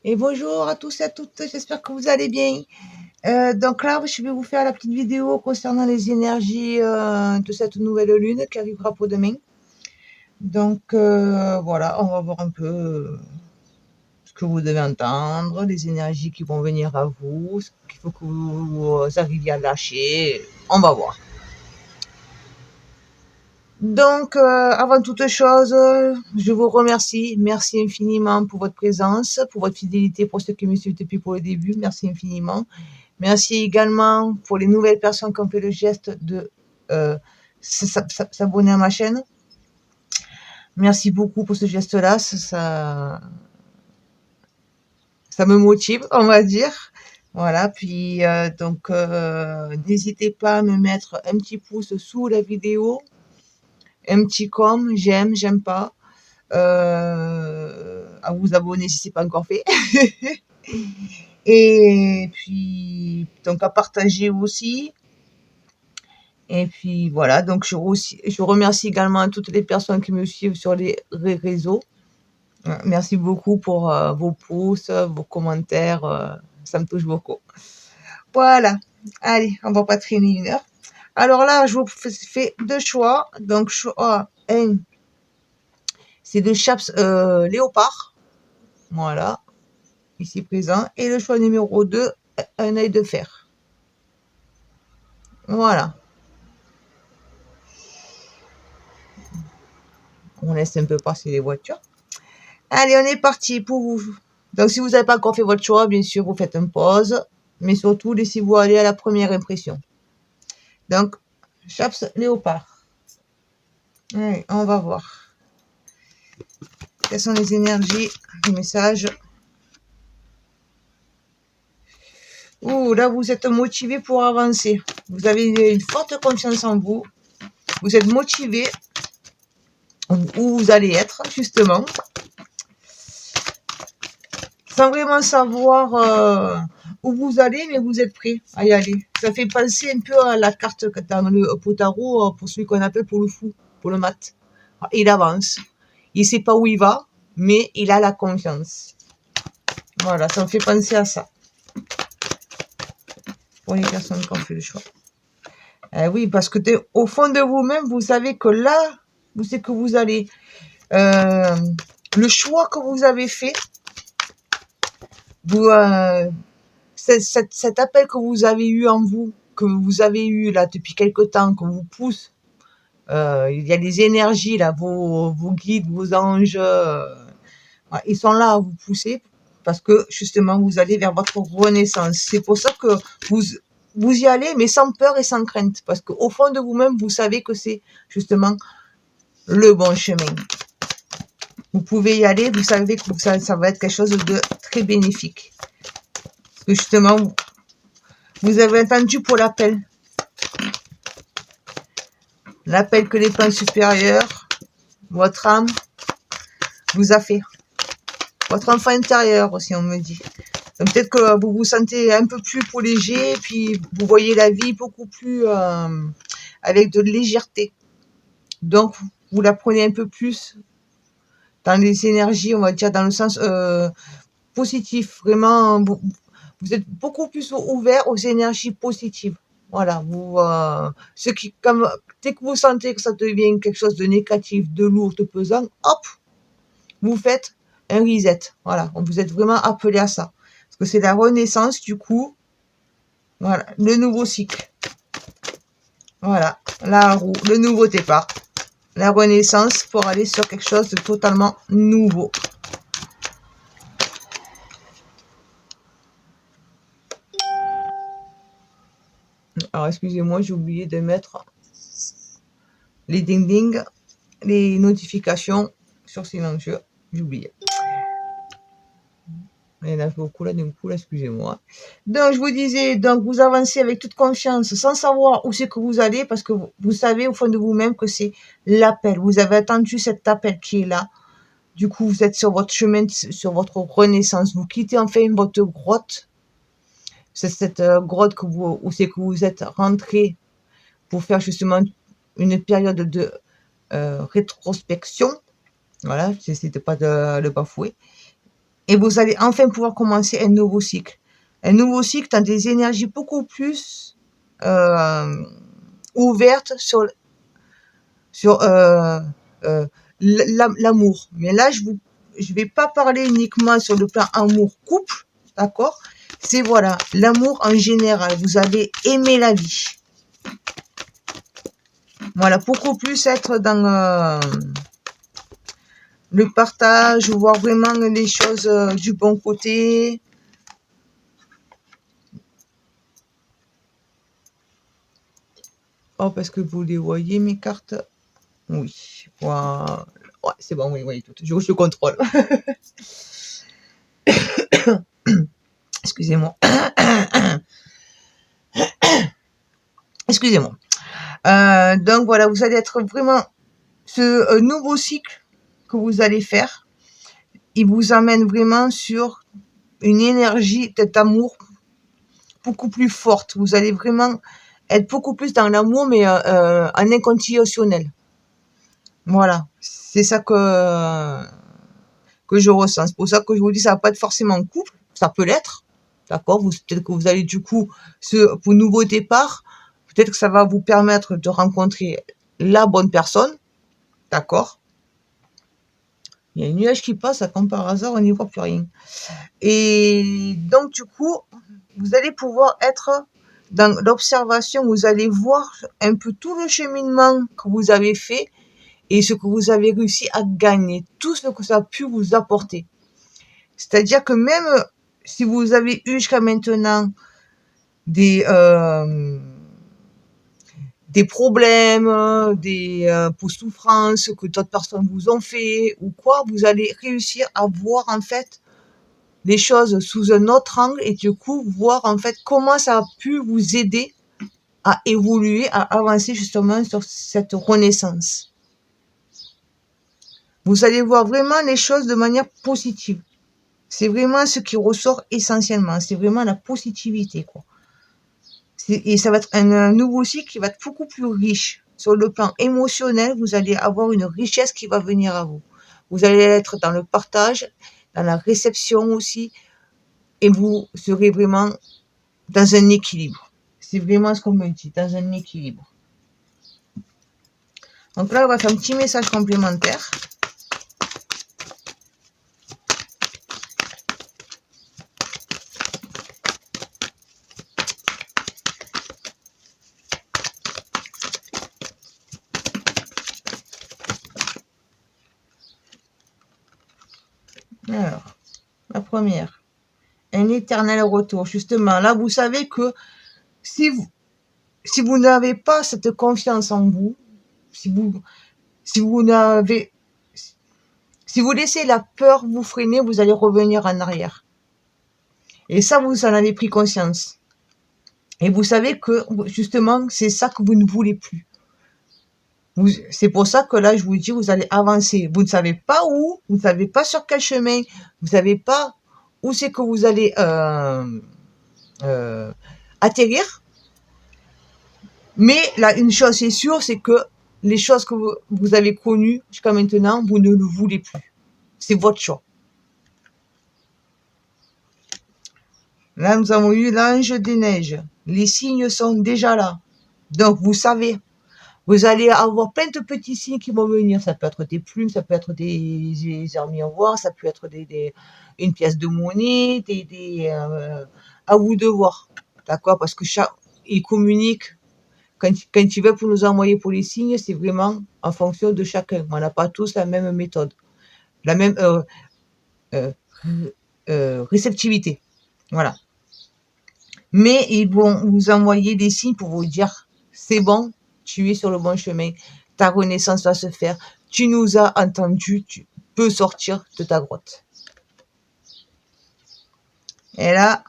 Et bonjour à tous et à toutes, j'espère que vous allez bien. Donc là, je vais vous faire la petite vidéo concernant les énergies de cette nouvelle lune qui arrivera pour demain. Donc voilà, on va voir un peu ce que vous devez entendre, les énergies qui vont venir à vous, ce qu'il faut que vous arriviez à lâcher. On va voir. Donc, avant toute chose, je vous remercie. Merci infiniment pour votre présence, pour votre fidélité, pour ceux qui me suivent depuis pour le début. Merci infiniment. Merci également pour les nouvelles personnes qui ont fait le geste de s'abonner à ma chaîne. Merci beaucoup pour ce geste-là. Ça me motive, on va dire. Voilà, puis donc n'hésitez pas à me mettre un petit pouce sous la vidéo, un petit com, j'aime pas, à vous abonner si c'est pas encore fait. Et puis donc à partager aussi. Et puis voilà, donc je remercie également toutes les personnes qui me suivent sur les réseaux. Merci beaucoup pour vos pouces, vos commentaires, ça me touche beaucoup. Voilà, allez, on va pas traîner une heure. Alors là, je vous fais deux choix. Donc choix 1, c'est de chaps léopard. Voilà, ici présent. Et le choix numéro 2, un œil de fer. Voilà. On laisse un peu passer les voitures. Allez, on est parti pour vous. Donc, si vous n'avez pas encore fait votre choix, bien sûr, vous faites une pause. Mais surtout, laissez-vous aller à la première impression. Donc, chaps léopard. Allez, on va voir. Quelles sont les énergies, les messages. Ouh, là, vous êtes motivé pour avancer. Vous avez une forte confiance en vous. Vous êtes motivé où vous allez être, justement. Sans vraiment savoir où vous allez, mais vous êtes prêt à y aller. Ça fait penser un peu à la carte dans le Potaro, pour celui qu'on appelle pour le fou, pour le mat. Il avance. Il sait pas où il va, mais il a la confiance. Voilà, ça me fait penser à ça. Pour les personnes qui ont fait le choix. Oui, parce que au fond de vous-même, vous savez que là, vous savez que vous allez. Le choix que vous avez fait, vous, cet appel que vous avez eu en vous, que vous avez eu là depuis quelque temps, qu'on vous pousse, il y a des énergies là, vos guides, vos anges, ils sont là à vous pousser parce que justement vous allez vers votre renaissance. C'est pour ça que vous y allez, mais sans peur et sans crainte, parce qu'au fond de vous-même, vous savez que c'est justement le bon chemin. Vous pouvez y aller, vous savez que ça va être quelque chose de très bénéfique. Parce que justement, vous avez entendu pour l'appel. L'appel que les plans supérieurs, votre âme, vous a fait. Votre enfant intérieur aussi, on me dit. Donc peut-être que vous vous sentez un peu plus léger, puis vous voyez la vie beaucoup plus avec de légèreté. Donc, vous la prenez un peu plus dans les énergies, on va dire, dans le sens positif. Vraiment, vous êtes beaucoup plus ouvert aux énergies positives. Voilà, dès que vous sentez que ça devient quelque chose de négatif, de lourd, de pesant, hop, vous faites un reset. Voilà, vous êtes vraiment appelé à ça. Parce que c'est la renaissance, du coup. Voilà, le nouveau cycle. Voilà, la roue, le nouveau départ. La renaissance pour aller sur quelque chose de totalement nouveau. Alors, excusez-moi, j'ai oublié de mettre les ding-ding, les notifications sur silencieux. J'ai oublié. Il y en a beaucoup là, d'un coup, là, excusez-moi. Donc, je vous disais, donc, vous avancez avec toute confiance, sans savoir où c'est que vous allez, parce que vous savez au fond de vous-même que c'est l'appel. Vous avez attendu cet appel qui est là. Du coup, vous êtes sur votre chemin, sur votre renaissance. Vous quittez enfin votre grotte. C'est cette grotte où c'est que vous êtes rentré pour faire justement une période de rétrospection. Voilà, j'essaie de pas de le bafouer. Et vous allez enfin pouvoir commencer un nouveau cycle. Un nouveau cycle dans des énergies beaucoup plus ouvertes sur l'amour. Mais là, je vais pas parler uniquement sur le plan amour couple, d'accord? C'est voilà, l'amour en général. Vous allez aimer la vie. Voilà, beaucoup plus être dans le partage, voir vraiment les choses du bon côté. Oh, parce que vous les voyez, mes cartes. Oui, voilà. Ouais, c'est bon, oui, oui, tout. Je contrôle. Excusez-moi. Excusez-moi. Donc voilà, vous allez être vraiment ce nouveau cycle que vous allez faire. Il vous amène vraiment sur une énergie d'amour beaucoup plus forte. Vous allez vraiment être beaucoup plus dans l'amour, mais en inconditionnel. Voilà, c'est ça que je ressens. C'est pour ça que je vous dis, ça va pas être forcément en couple, ça peut l'être, d'accord. Peut-être que vous allez du coup, pour nouveau départ, peut-être que ça va vous permettre de rencontrer la bonne personne, d'accord. Il y a un nuage qui passe, comme par hasard, on n'y voit plus rien. Et donc du coup, vous allez pouvoir être dans l'observation, vous allez voir un peu tout le cheminement que vous avez fait et ce que vous avez réussi à gagner, tout ce que ça a pu vous apporter. C'est-à-dire que même si vous avez eu jusqu'à maintenant des problèmes, des souffrances que d'autres personnes vous ont fait ou quoi, vous allez réussir à voir en fait les choses sous un autre angle et du coup voir en fait comment ça a pu vous aider à évoluer, à avancer justement sur cette renaissance. Vous allez voir vraiment les choses de manière positive. C'est vraiment ce qui ressort essentiellement. C'est vraiment la positivité, quoi. Et ça va être un nouveau cycle qui va être beaucoup plus riche. Sur le plan émotionnel, vous allez avoir une richesse qui va venir à vous. Vous allez être dans le partage, dans la réception aussi, et vous serez vraiment dans un équilibre. C'est vraiment ce qu'on me dit, dans un équilibre. Donc là, on va faire un petit message complémentaire. Alors, la première, un éternel retour. Justement, là, vous savez que si vous n'avez pas cette confiance en vous, si vous laissez la peur vous freiner, vous allez revenir en arrière. Et ça, vous en avez pris conscience. Et vous savez que, justement, c'est ça que vous ne voulez plus. C'est pour ça que là, je vous dis, vous allez avancer. Vous ne savez pas où, vous ne savez pas sur quel chemin, vous ne savez pas où c'est que vous allez atterrir. Mais là, une chose est sûre, c'est que les choses que vous avez connues jusqu'à maintenant, vous ne le voulez plus. C'est votre choix. Là, nous avons eu l'ange des neiges. Les signes sont déjà là. Donc, vous savez, vous allez avoir plein de petits signes qui vont venir. Ça peut être des plumes, ça peut être des armes miroirs, ça peut être une pièce de monnaie, à vous de voir. D'accord? Parce que il communique. Quand il veut pour nous envoyer pour les signes, c'est vraiment en fonction de chacun. On n'a pas tous la même méthode, la même réceptivité. Voilà. Mais ils vont vous envoyer des signes pour vous dire, c'est bon, tu es sur le bon chemin, ta renaissance va se faire, tu nous as entendus, tu peux sortir de ta grotte. Et là,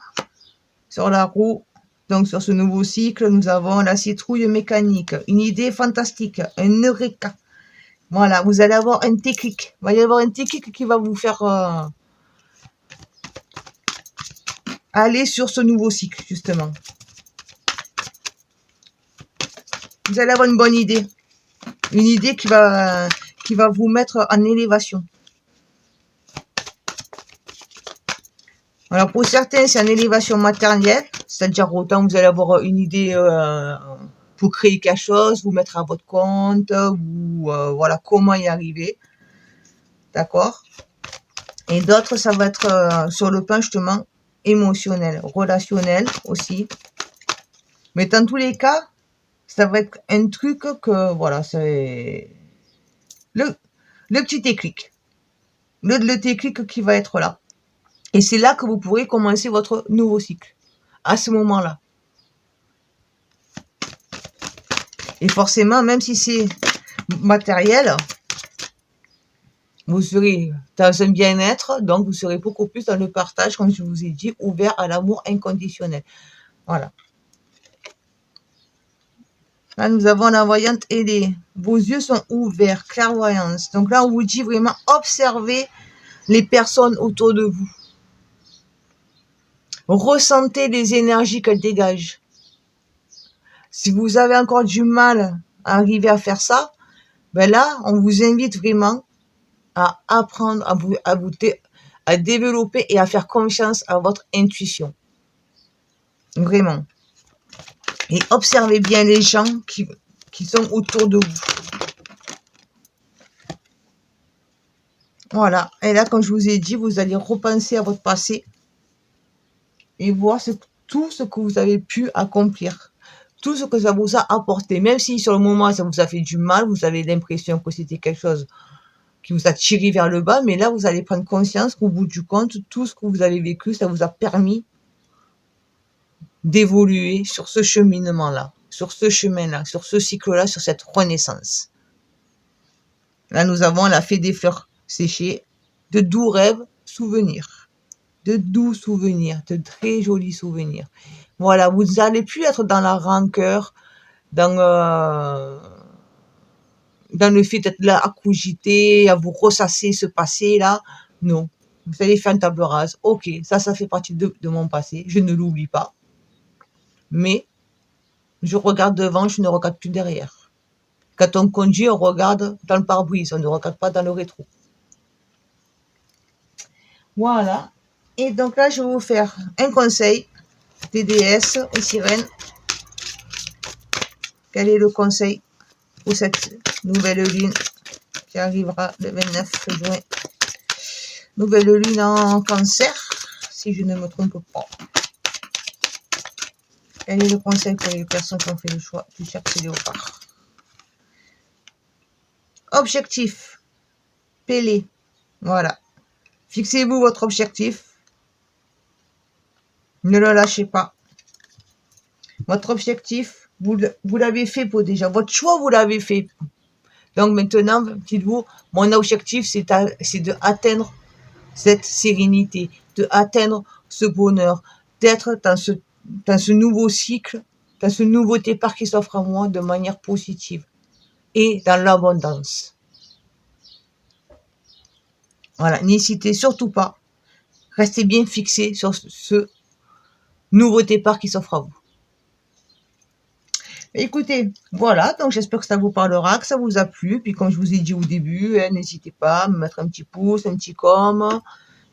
sur la roue, donc sur ce nouveau cycle, nous avons la citrouille mécanique, une idée fantastique, un eureka. Voilà, vous allez avoir un déclic. Il va y avoir un déclic qui va vous faire aller sur ce nouveau cycle, justement. Vous allez avoir une bonne idée. Une idée qui va vous mettre en élévation. Alors pour certains, c'est une élévation matérielle, c'est-à-dire autant vous allez avoir une idée pour créer quelque chose, vous mettre à votre compte, ou voilà comment y arriver, d'accord. Et d'autres, ça va être sur le plan justement émotionnel, relationnel aussi. Mais dans tous les cas, ça va être un truc que voilà, c'est le petit déclic, le déclic qui va être là. Et c'est là que vous pourrez commencer votre nouveau cycle, à ce moment-là. Et forcément, même si c'est matériel, vous serez dans un bien-être, donc vous serez beaucoup plus dans le partage, comme je vous ai dit, ouvert à l'amour inconditionnel. Voilà. Là, nous avons la voyante aidée. Vos yeux sont ouverts, clairvoyance. Donc là, on vous dit vraiment, observez les personnes autour de vous. Ressentez les énergies qu'elles dégagent. Si vous avez encore du mal à arriver à faire ça, ben là, on vous invite vraiment à apprendre, à développer et à faire confiance à votre intuition. Vraiment. Et observez bien les gens qui sont autour de vous. Voilà. Et là, comme je vous ai dit, vous allez repenser à votre passé et voir tout ce que vous avez pu accomplir. Tout ce que ça vous a apporté. Même si sur le moment, ça vous a fait du mal, vous avez l'impression que c'était quelque chose qui vous a tiré vers le bas. Mais là, vous allez prendre conscience qu'au bout du compte, tout ce que vous avez vécu, ça vous a permis d'évoluer sur ce cheminement-là, sur ce chemin-là, sur ce cycle-là, sur cette renaissance. Là, nous avons la fée des fleurs séchées, de doux rêves, souvenirs, de doux souvenirs, de très jolis souvenirs. Voilà, vous n'allez plus être dans la rancœur, dans le fait d'être là à cogiter, à vous ressasser ce passé-là. Non, vous allez faire une table rase. Ok, ça fait partie de mon passé, je ne l'oublie pas. Mais je regarde devant, je ne regarde plus derrière. Quand on conduit, on regarde dans le pare-brise, on ne regarde pas dans le rétro. Voilà. Et donc là, je vais vous faire un conseil des déesses et sirènes. Quel est le conseil pour cette nouvelle lune qui arrivera le 29 juin? Nouvelle lune en Cancer, si je ne me trompe pas. Quel est le conseil pour les personnes qui ont fait le choix du cercle léopard? Objectif. Pélé. Voilà. Fixez-vous votre objectif. Ne le lâchez pas. Votre objectif, vous l'avez fait pour déjà. Votre choix, vous l'avez fait. Donc maintenant, dites-vous, mon objectif, c'est d'atteindre cette sérénité, d'atteindre ce bonheur, d'être dans ce nouveau cycle, dans ce nouveau départ qui s'offre à moi de manière positive et dans l'abondance. Voilà, n'hésitez surtout pas. Restez bien fixé sur ce nouveau départ qui s'offre à vous. Écoutez, voilà, donc j'espère que ça vous parlera, que ça vous a plu. Puis comme je vous ai dit au début, n'hésitez pas à me mettre un petit pouce, un petit com,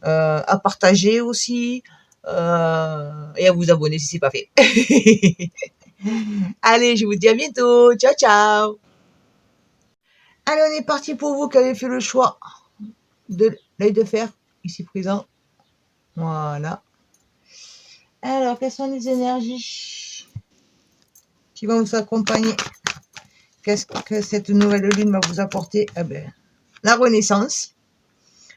à partager aussi, et à vous abonner si c'est pas fait. Allez, je vous dis à bientôt. Ciao, ciao. Allez, on est parti pour vous qui avez fait le choix de l'œil de fer, ici présent. Voilà. Alors, quelles sont les énergies qui vont vous accompagner? Qu'est-ce que cette nouvelle lune va vous apporter? Eh ben, la renaissance.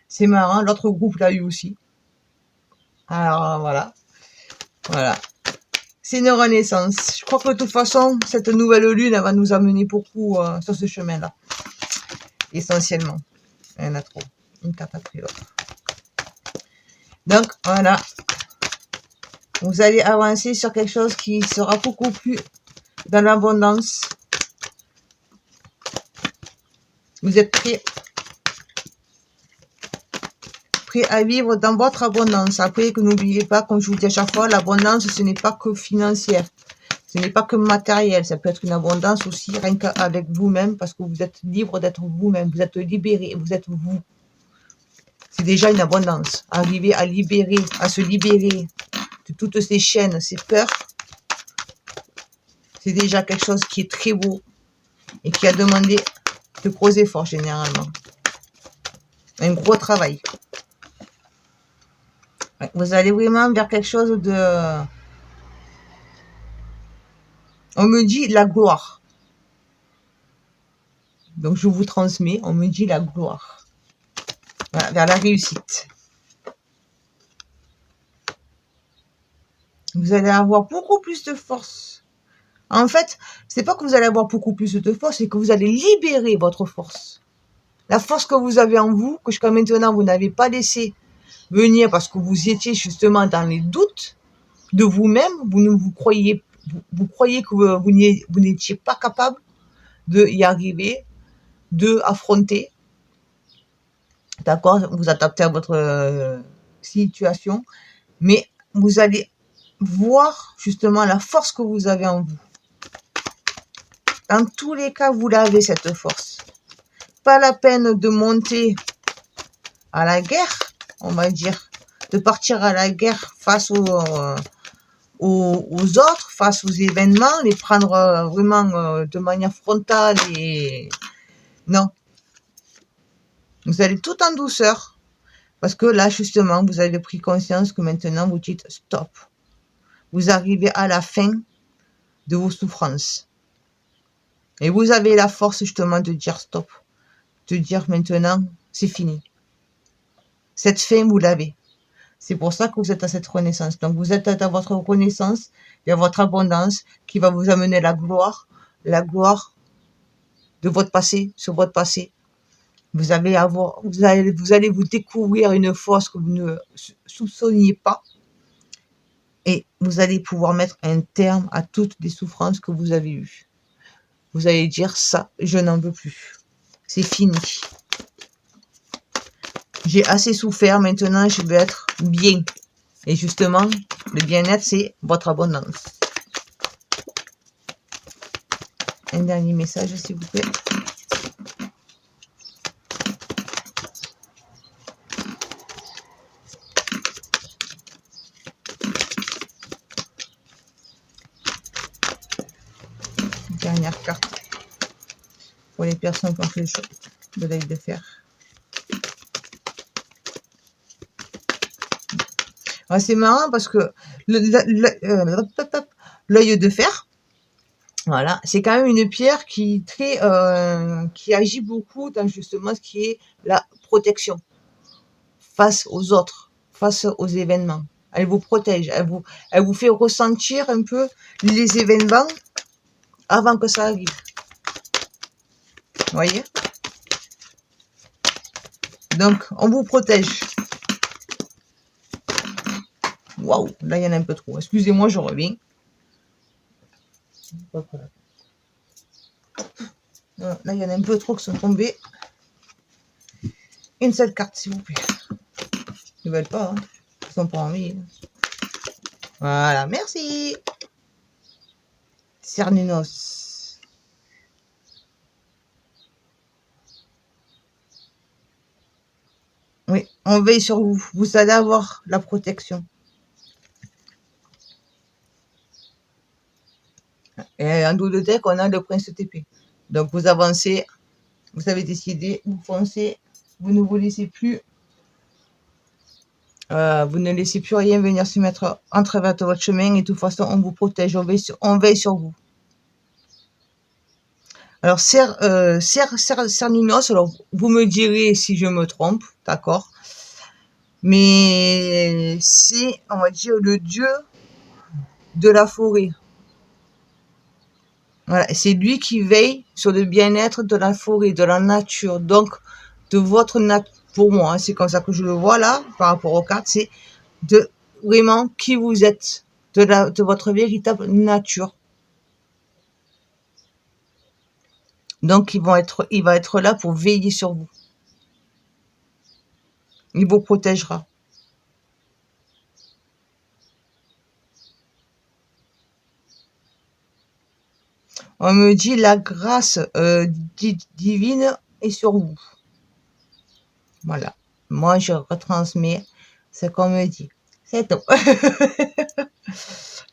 C'est marrant, l'autre groupe l'a eu aussi. Alors, voilà. Voilà. C'est une renaissance. Je crois que de toute façon, cette nouvelle lune, elle va nous amener beaucoup sur ce chemin-là. Essentiellement. Il y en a trop. Une carte après l'autre. Donc, voilà. Vous allez avancer sur quelque chose qui sera beaucoup plus dans l'abondance. Vous êtes prêts à vivre dans votre abondance. Après, que n'oubliez pas, comme je vous dis à chaque fois, l'abondance, ce n'est pas que financière. Ce n'est pas que matériel. Ça peut être une abondance aussi, rien qu'avec vous-même, parce que vous êtes libre d'être vous-même. Vous êtes libéré, vous êtes vous. déjà une abondance. Arriver à libérer, à se libérer de toutes ces chaînes, ces peurs, c'est déjà quelque chose qui est très beau et qui a demandé de gros efforts généralement. Un gros travail. Vous allez vraiment vers quelque chose de... On me dit la gloire. Donc je vous transmets, on me dit la gloire. Voilà, vers la réussite. Vous allez avoir beaucoup plus de force. En fait, c'est pas que vous allez avoir beaucoup plus de force, c'est que vous allez libérer votre force. La force que vous avez en vous, que jusqu'à maintenant vous n'avez pas laissé venir parce que vous étiez justement dans les doutes de vous-même, vous ne vous croyez, vous croyez que vous n'étiez pas capable de y arriver, de affronter, d'accord, vous adapter à votre situation, mais vous allez voir justement la force que vous avez en vous. Dans tous les cas, vous l'avez cette force. Pas la peine de monter à la guerre, on va dire, de partir à la guerre face aux autres, face aux événements, les prendre vraiment de manière frontale et... Non. Vous allez tout en douceur. Parce que là, justement, vous avez pris conscience que maintenant, vous dites stop. Vous arrivez à la fin de vos souffrances. Et vous avez la force, justement, de dire stop. De dire maintenant, c'est fini. Cette fin, vous l'avez. C'est pour ça que vous êtes à cette renaissance. Donc, vous êtes à votre renaissance et à votre abondance qui va vous amener la gloire de votre passé, sur votre passé. Vous allez vous découvrir une force que vous ne soupçonniez pas. Et vous allez pouvoir mettre un terme à toutes les souffrances que vous avez eues. Vous allez dire ça, je n'en veux plus. C'est fini. J'ai assez souffert, maintenant je veux être bien. Et justement, le bien-être, c'est votre abondance. Un dernier message, s'il vous plaît. Dernière carte pour les personnes qui ont fait le choix de l'œil de fer. C'est marrant parce que l'œil de fer, voilà, c'est quand même une pierre qui agit beaucoup dans justement ce qui est la protection face aux autres, face aux événements. Elle vous protège, elle vous fait ressentir un peu les événements avant que ça arrive. Vous voyez? Donc, on vous protège. Waouh, là, il y en a un peu trop. Excusez-moi, je reviens. Là, il y en a un peu trop qui sont tombés. Une seule carte, s'il vous plaît. Ils ne veulent pas, hein. Ils sont pas envie. Voilà, merci. Cernunnos. Oui, on veille sur vous. Vous allez avoir la protection. Et en dos de deck, on a le prince TP. Donc, vous avancez. Vous avez décidé, vous foncez. Vous ne vous laissez plus. Vous ne laissez plus rien venir se mettre en travers de votre chemin. Et de toute façon, on vous protège. On veille sur vous. Alors, Cernunnos, alors vous me direz si je me trompe, d'accord? Mais c'est, on va dire, le dieu de la forêt. Voilà, c'est lui qui veille sur le bien-être de la forêt, de la nature, donc de votre nature. Pour moi, hein, c'est comme ça que je le vois là, par rapport aux cartes, c'est de vraiment qui vous êtes, de votre véritable nature. Donc, il va être là pour veiller sur vous. Il vous protégera. On me dit la grâce divine est sur vous. Voilà. Moi, je retransmets ce qu'on me dit. C'est tout.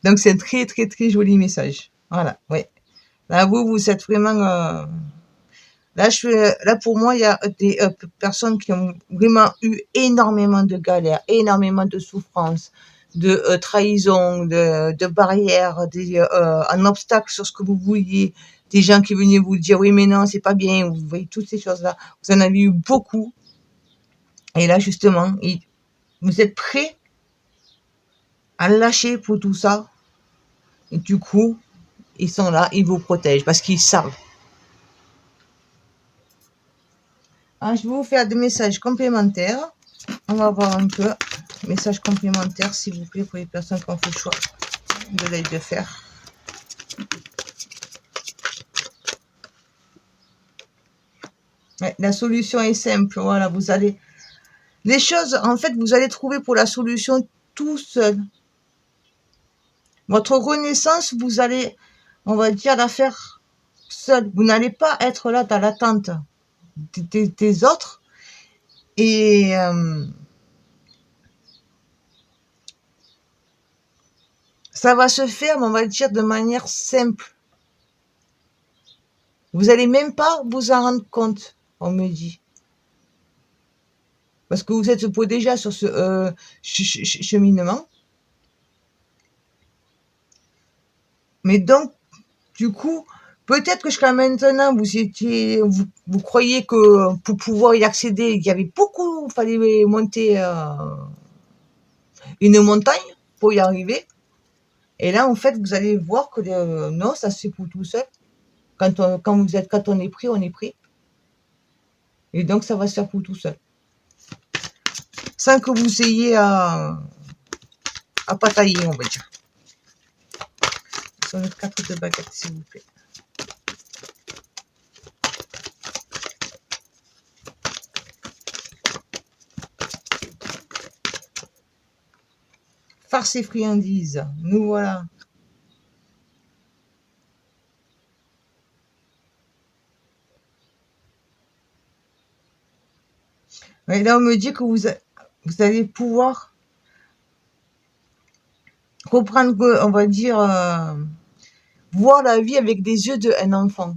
Donc, c'est un très, très, très joli message. Voilà, oui. Là, vous êtes vraiment... Là, pour moi, il y a des personnes qui ont vraiment eu énormément de galères, énormément de souffrances, de trahison, de barrières, un obstacle sur ce que vous vouliez, des gens qui venaient vous dire oui mais non c'est pas bien, vous voyez toutes ces choses-là, vous en avez eu beaucoup. Et là justement, vous êtes prêts à lâcher pour tout ça. Et du coup, ils sont là, ils vous protègent parce qu'ils savent. Ah, je vais vous faire des messages complémentaires. On va voir un peu. Messages complémentaires, s'il vous plaît, pour les personnes qui ont fait le choix de l'œil de fer. Ouais, la solution est simple. Voilà, vous allez... Les choses, en fait, vous allez trouver pour la solution tout seul. Votre renaissance, vous allez, on va dire, la faire seul. Vous n'allez pas être là dans l'attente des autres. Et ça va se faire, on va dire, de manière simple. Vous n'allez même pas vous en rendre compte, on me dit. Parce que vous êtes déjà sur ce cheminement. Mais donc, du coup, peut-être que jusqu'à maintenant, vous croyez que pour pouvoir y accéder, il y avait beaucoup, il fallait monter une montagne pour y arriver. Et là, en fait, vous allez voir que non, ça se fait pour tout seul. Quand on est pris, on est pris. Et donc, ça va se faire pour tout seul. Sans que vous ayez à batailler, on va dire. Sur le 4 de baguette, s'il vous plaît. Farce et friandises, nous voilà. Et là, on me dit que vous allez pouvoir reprendre, on va dire, voir la vie avec des yeux d'un enfant.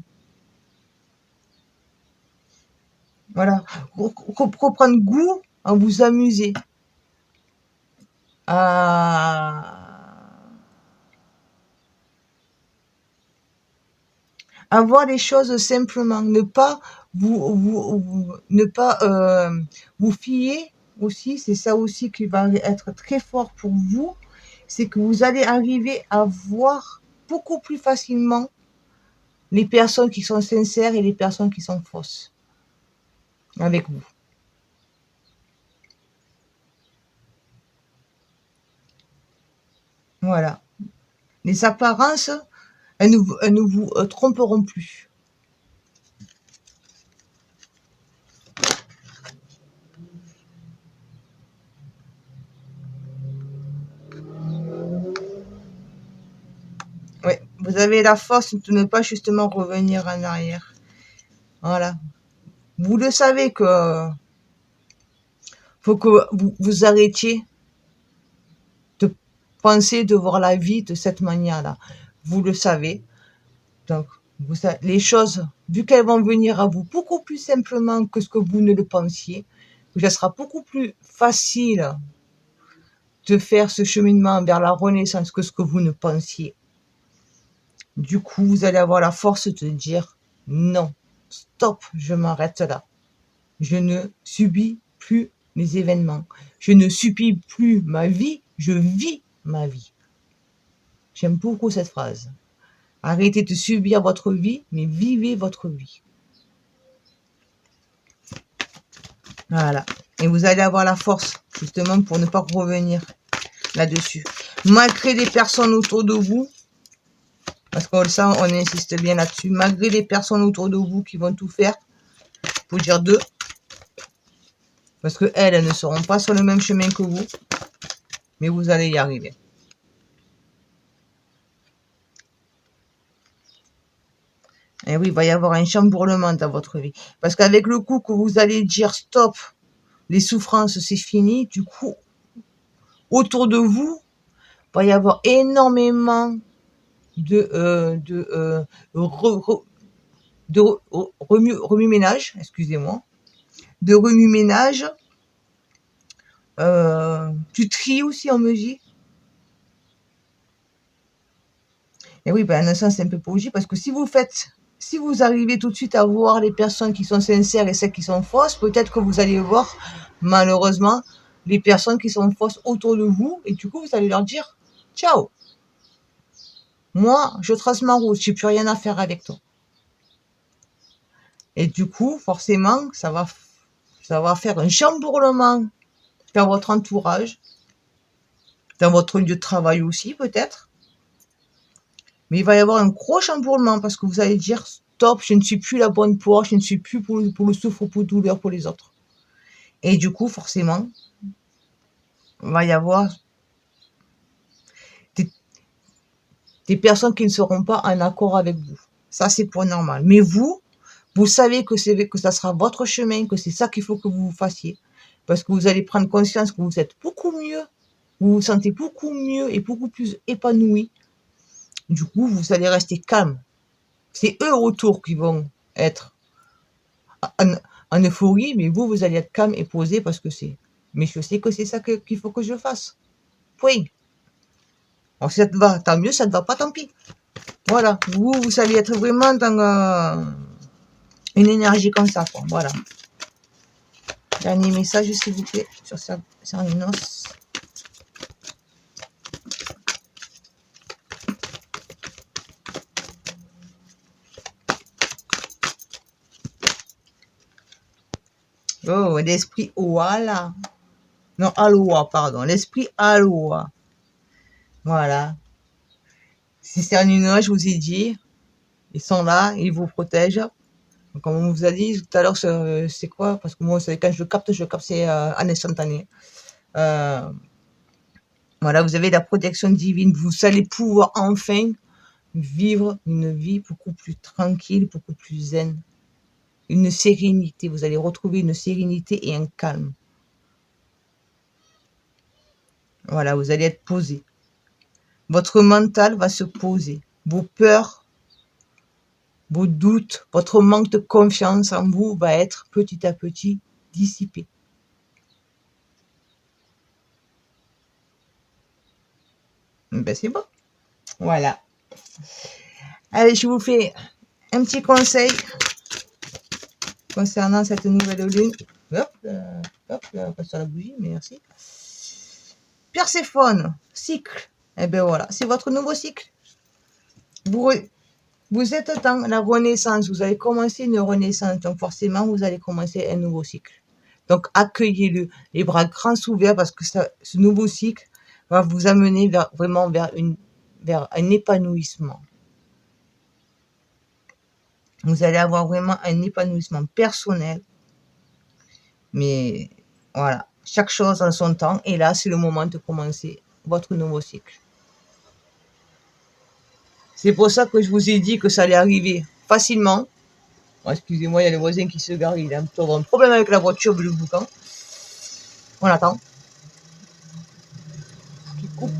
Voilà. Reprendre goût à vous amuser. À voir les choses simplement. Ne pas vous fier aussi. C'est ça aussi qui va être très fort pour vous. C'est que vous allez arriver à voir beaucoup plus facilement les personnes qui sont sincères et les personnes qui sont fausses avec vous. Voilà. Les apparences, elles ne vous tromperont plus. Oui, vous avez la force de ne pas justement revenir en arrière. Voilà. Vous le savez que faut que vous arrêtiez de penser, de voir la vie de cette manière-là. Vous le savez. Donc, les choses, vu qu'elles vont venir à vous beaucoup plus simplement que ce que vous ne le pensiez, que ça sera beaucoup plus facile de faire ce cheminement vers la renaissance que ce que vous ne pensiez. Du coup, vous allez avoir la force de dire non, stop, je m'arrête là. Je ne subis plus les événements. Je ne subis plus ma vie, je vis ma vie. J'aime beaucoup cette phrase. Arrêtez de subir votre vie, mais vivez votre vie. Voilà. Et vous allez avoir la force, justement, pour ne pas revenir là-dessus. Malgré les personnes autour de vous, parce qu'on le sent, on insiste bien là-dessus, malgré les personnes autour de vous qui vont tout faire pour dire d'eux, parce qu'elles ne seront pas sur le même chemin que vous, mais vous allez y arriver. Et oui, il va y avoir un chamboulement dans votre vie. Parce qu'avec le coup que vous allez dire stop les souffrances, c'est fini. Du coup, autour de vous, il va y avoir énormément de, remue-ménage, excusez-moi, de remue-ménage, du tri aussi, on me dit. Et oui, ben, un sens, c'est un peu pour parce que si vous arrivez tout de suite à voir les personnes qui sont sincères et celles qui sont fausses, peut-être que vous allez voir, malheureusement, les personnes qui sont fausses autour de vous, et du coup, vous allez leur dire, ciao. Moi, je trace ma route, j'ai plus rien à faire avec toi. Et du coup, forcément, ça va faire un chamboulement dans votre entourage, dans votre lieu de travail aussi, peut-être. Mais il va y avoir un gros chamboulement parce que vous allez dire, stop, je ne suis plus la bonne poire, je ne suis plus pour le souffre, pour le douleur, pour les autres. Et du coup, forcément, il va y avoir des personnes qui ne seront pas en accord avec vous. Ça, c'est pas normal. Mais vous savez que ça sera votre chemin, que c'est ça qu'il faut que vous fassiez. Parce que vous allez prendre conscience que vous êtes beaucoup mieux, vous vous sentez beaucoup mieux et beaucoup plus épanoui. Du coup, vous allez rester calme. C'est eux autour qui vont être en euphorie, mais vous allez être calme et posé parce que mais je sais que c'est ça qu'il faut que je fasse. Point. Alors, si ça te va, tant mieux, ça te va pas, tant pis. Voilà. Vous allez être vraiment dans une énergie comme ça, quoi. Voilà. Dernier message, s'il vous plaît, sur Cernunnos. Oh, l'esprit Oala. Non, Aloha, pardon. L'esprit Aloha. Voilà. Si Cernunnos, je vous ai dit, ils sont là, ils vous protègent. Comme on vous a dit tout à l'heure, c'est quoi? Parce que moi, quand je capte, c'est en instantané. Voilà, vous avez la protection divine. Vous allez pouvoir enfin vivre une vie beaucoup plus tranquille, beaucoup plus zen. Une sérénité. Vous allez retrouver une sérénité et un calme. Voilà, vous allez être posé. Votre mental va se poser. Vos peurs, vos doutes, votre manque de confiance en vous va être petit à petit dissipé. Ben, c'est bon. Voilà. Allez, je vous fais un petit conseil concernant cette nouvelle lune. Hop, pas sur la bougie, merci. Perséphone, cycle. Eh bien voilà, c'est votre nouveau cycle. Vous êtes dans la renaissance, vous allez commencer une renaissance, donc forcément vous allez commencer un nouveau cycle. Donc accueillez-le, les bras grands ouverts, parce que ce nouveau cycle va vous amener vraiment vers un épanouissement. Vous allez avoir vraiment un épanouissement personnel. Mais voilà, chaque chose en son temps. Et là, c'est le moment de commencer votre nouveau cycle. C'est pour ça que je vous ai dit que ça allait arriver facilement. Oh, excusez-moi, il y a le voisin qui se gare. Il a un problème avec la voiture, le boucan. On attend. Qui coupe.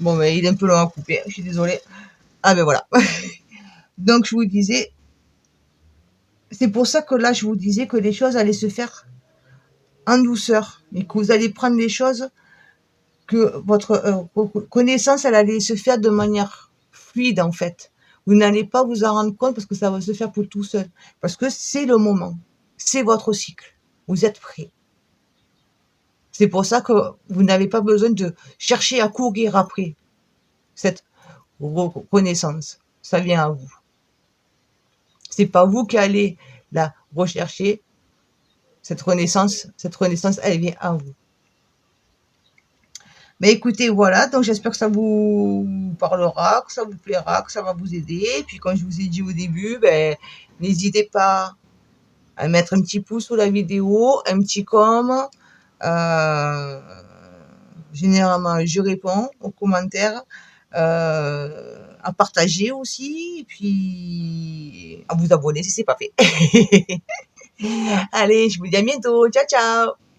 Bon, mais il est un peu long à couper. Je suis désolée. Ah ben voilà. Donc, je vous disais, c'est pour ça que là, je vous disais que les choses allaient se faire en douceur. Et que vous allez prendre les choses, que votre connaissance, elle allait se faire de manière fluide, en fait. Vous n'allez pas vous en rendre compte parce que ça va se faire pour tout seul. Parce que c'est le moment. C'est votre cycle. Vous êtes prêts. C'est pour ça que vous n'avez pas besoin de chercher à courir après cette reconnaissance. Ça vient à vous. C'est pas vous qui allez la rechercher. Cette renaissance, elle vient à vous. Mais écoutez, voilà, donc j'espère que ça vous parlera, que ça vous plaira, que ça va vous aider. Et puis, comme je vous ai dit au début, ben, n'hésitez pas à mettre un petit pouce sous la vidéo, un petit com. Généralement, je réponds aux commentaires. à partager aussi, et puis à vous abonner si c'est pas fait. Allez, je vous dis à bientôt. Ciao, ciao!